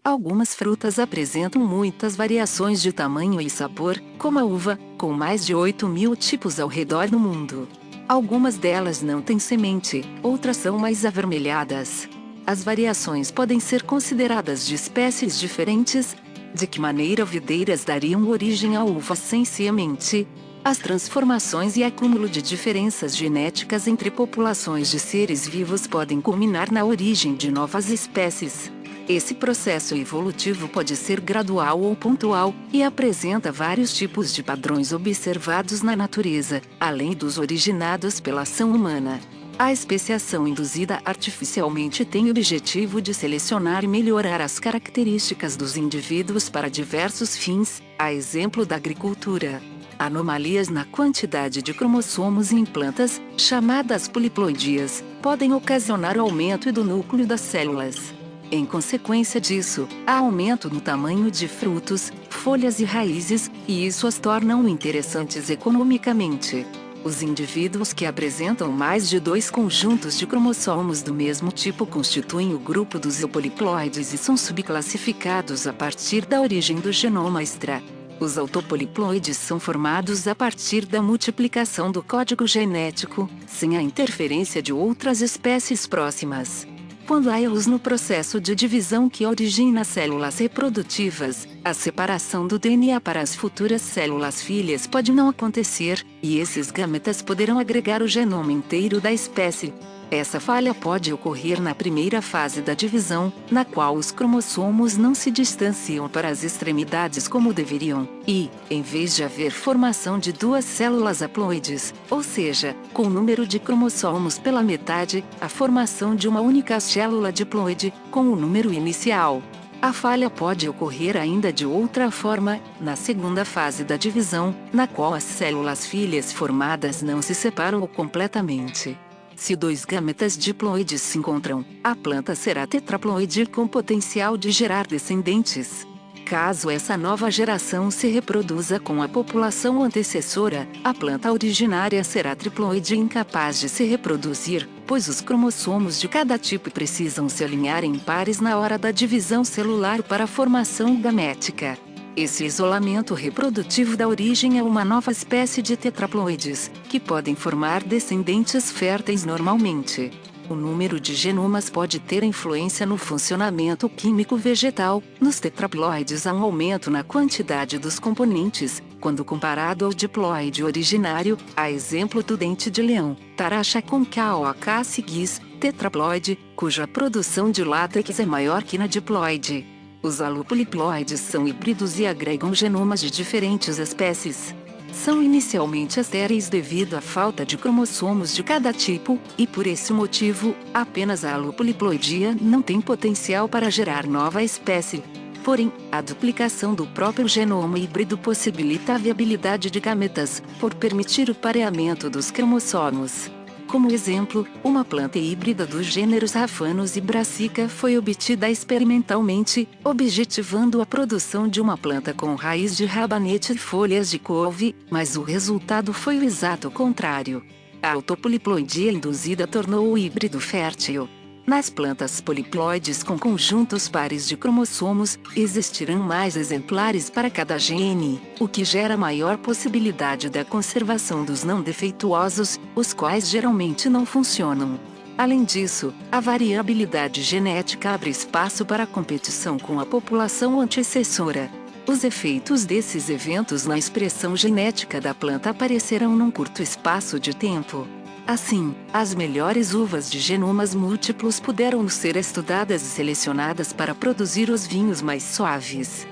Algumas frutas apresentam muitas variações de tamanho e sabor, como a uva, com mais de 8.000 tipos ao redor do mundo. Algumas delas não têm semente, outras são mais avermelhadas. As variações podem ser consideradas de espécies diferentes. De que maneira videiras dariam origem à uva sem semente? As transformações e acúmulo de diferenças genéticas entre populações de seres vivos podem culminar na origem de novas espécies. Esse processo evolutivo pode ser gradual ou pontual, e apresenta vários tipos de padrões observados na natureza, além dos originados pela ação humana. A especiação induzida artificialmente tem o objetivo de selecionar e melhorar as características dos indivíduos para diversos fins, a exemplo da agricultura. Anomalias na quantidade de cromossomos em plantas, chamadas poliploidias, podem ocasionar aumento do núcleo das células. Em consequência disso, há aumento no tamanho de frutos, folhas e raízes, e isso as tornam interessantes economicamente. Os indivíduos que apresentam mais de 2 conjuntos de cromossomos do mesmo tipo constituem o grupo dos eupoliploides e são subclassificados a partir da origem do genoma extra. Os autopoliploides são formados a partir da multiplicação do código genético, sem a interferência de outras espécies próximas. Quando há erros no processo de divisão que origina células reprodutivas, a separação do DNA para as futuras células filhas pode não acontecer, e esses gametas poderão agregar o genoma inteiro da espécie. Essa falha pode ocorrer na primeira fase da divisão, na qual os cromossomos não se distanciam para as extremidades como deveriam, e, em vez de haver formação de 2 células haploides, ou seja, com o número de cromossomos pela metade, a formação de uma única célula diploide, com o número inicial. A falha pode ocorrer ainda de outra forma, na segunda fase da divisão, na qual as células filhas formadas não se separam completamente. Se 2 gametas diploides se encontram, a planta será tetraploide com potencial de gerar descendentes. Caso essa nova geração se reproduza com a população antecessora, a planta originária será triploide incapaz de se reproduzir, pois os cromossomos de cada tipo precisam se alinhar em pares na hora da divisão celular para a formação gamética. Esse isolamento reprodutivo dá origem a uma nova espécie de tetraploides, que podem formar descendentes férteis normalmente. O número de genomas pode ter influência no funcionamento químico vegetal. Nos tetraploides há um aumento na quantidade dos componentes, quando comparado ao diploide originário, a exemplo do dente de leão, Taraxa concaocasigis, tetraploide, cuja produção de látex é maior que na diploide. Os alopoliploides são híbridos e agregam genomas de diferentes espécies. São inicialmente estéreis devido à falta de cromossomos de cada tipo, e por esse motivo, apenas a alopoliploidia não tem potencial para gerar nova espécie. Porém, a duplicação do próprio genoma híbrido possibilita a viabilidade de gametas, por permitir o pareamento dos cromossomos. Como exemplo, uma planta híbrida dos gêneros Raphanus e Brassica foi obtida experimentalmente, objetivando a produção de uma planta com raiz de rabanete e folhas de couve, mas o resultado foi o exato contrário. A autopoliploidia induzida tornou o híbrido fértil. Nas plantas poliploides com conjuntos pares de cromossomos, existirão mais exemplares para cada gene, o que gera maior possibilidade da conservação dos não defeituosos, os quais geralmente não funcionam. Além disso, a variabilidade genética abre espaço para a competição com a população antecessora. Os efeitos desses eventos na expressão genética da planta aparecerão num curto espaço de tempo. Assim, as melhores uvas de genomas múltiplos puderam ser estudadas e selecionadas para produzir os vinhos mais suaves.